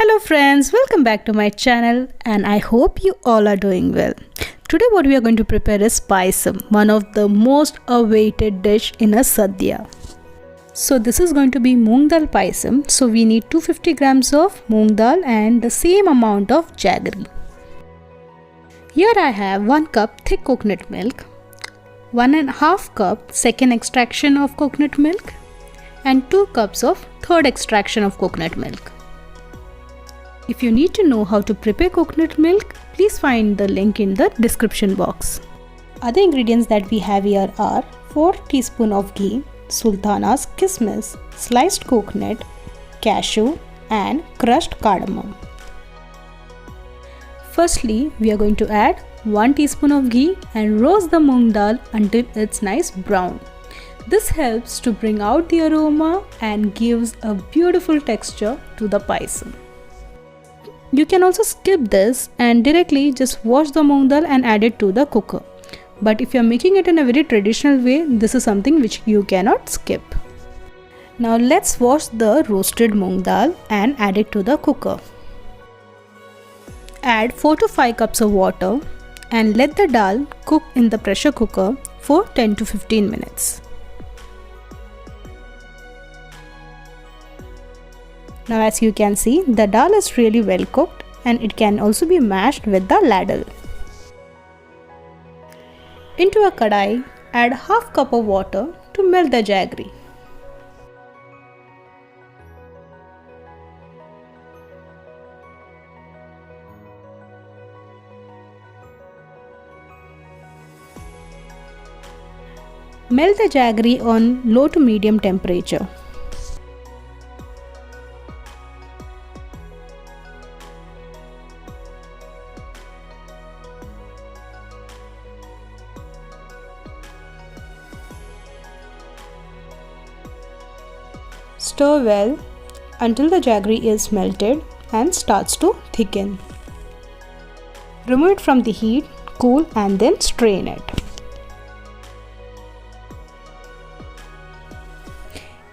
Hello friends, welcome back to my channel and I hope you all are doing well. Today what we are going to prepare is payasam, one of the most awaited dish in a sadhya. So this is going to be moong dal payasam. So we need 250 grams of moong dal and the same amount of jaggery. Here I have 1 cup thick coconut milk, 1.5 cup second extraction of coconut milk and 2 cups of third extraction of coconut milk. If you need to know how to prepare coconut milk, please find the link in the description box. Other ingredients that we have here are 4 teaspoons of ghee, sultanas kismis, sliced coconut, cashew and crushed cardamom. Firstly, we are going to add 1 teaspoon of ghee and roast the moong dal until it's nice brown. This helps to bring out the aroma and gives a beautiful texture to the payasam. You can also skip this and directly just wash the moong dal and add it to the cooker. But if you are making it in a very traditional way, this is something which you cannot skip. Now let's wash the roasted moong dal and add it to the cooker. Add 4 to 5 cups of water and let the dal cook in the pressure cooker for 10 to 15 minutes. Now as you can see, the dal is really well cooked and it can also be mashed with the ladle. Into a kadai, add half cup of water to melt the jaggery. Melt the jaggery on low to medium temperature. Stir well until the jaggery is melted and starts to thicken. Remove it from the heat, cool and then strain it.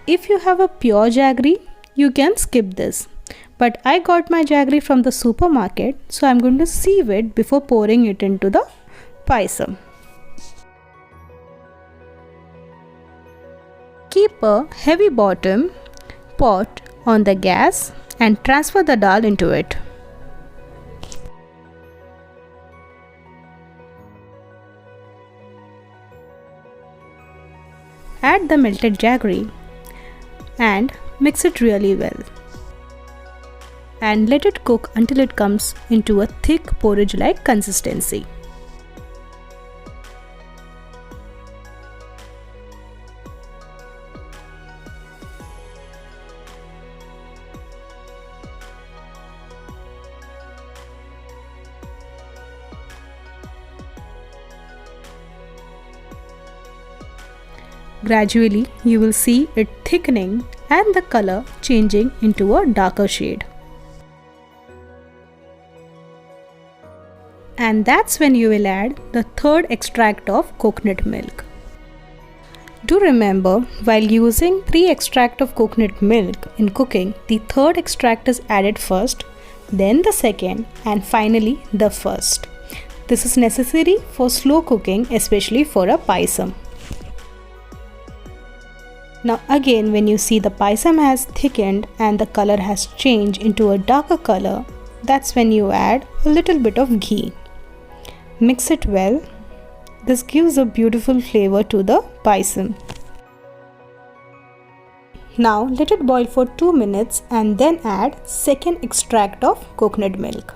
If you have a pure jaggery, you can skip this. But I got my jaggery from the supermarket, so I am going to sieve it before pouring it into the payasam. Keep a heavy bottom pot on the gas and transfer the dal into it. Add the melted jaggery and mix it really well. And let it cook until it comes into a thick porridge-like consistency. Gradually, you will see it thickening and the color changing into a darker shade. And that's when you will add the third extract of coconut milk. Do remember, while using 3 extract of coconut milk in cooking, the third extract is added first, then the second and finally the first. This is necessary for slow cooking, especially for a payasam. Now again, when you see the payasam has thickened and the color has changed into a darker color, that's when you add a little bit of ghee. Mix it well. This gives a beautiful flavor to the payasam. Now let it boil for 2 minutes and then add second extract of coconut milk.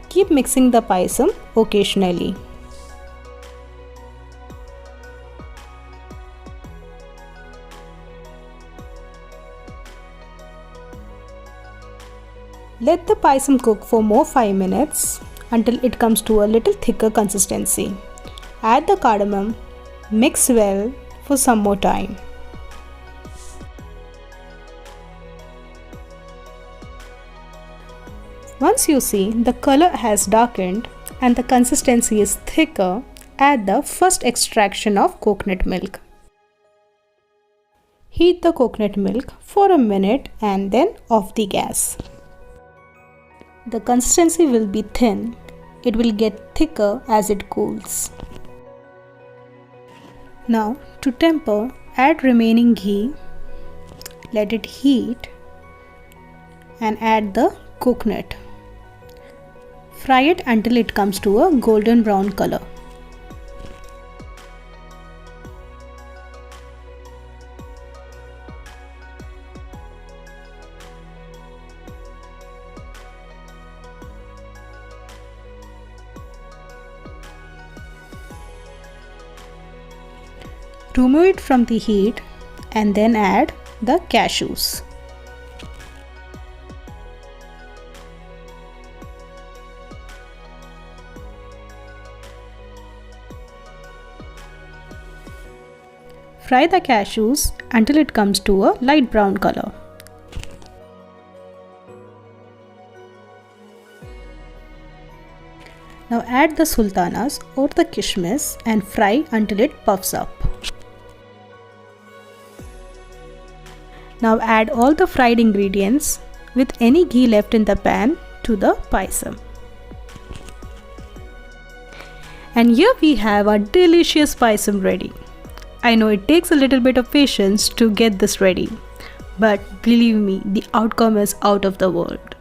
Keep mixing the payasam occasionally. Let the payasam cook for more 5 minutes until it comes to a little thicker consistency. Add the cardamom, mix well for some more time. Once you see the color has darkened and the consistency is thicker, add the first extraction of coconut milk. Heat the coconut milk for a minute and then off the gas. The consistency will be thin. It will get thicker as it cools. Now to temper, add remaining ghee, let it heat and add the coconut. Fry it until it comes to a golden brown color. Remove it from the heat and then add the cashews. Fry the cashews until it comes to a light brown color. Now add the sultanas or the kishmish and fry until it puffs up. Now add all the fried ingredients with any ghee left in the pan to the paisam. And here we have our delicious paisam ready. I know it takes a little bit of patience to get this ready, but believe me, the outcome is out of the world.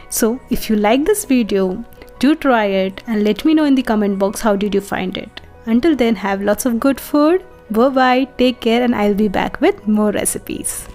So if you like this video, do try it and let me know in the comment box how did you find it. Until then, have lots of good food. Bye bye, take care, and I'll be back with more recipes.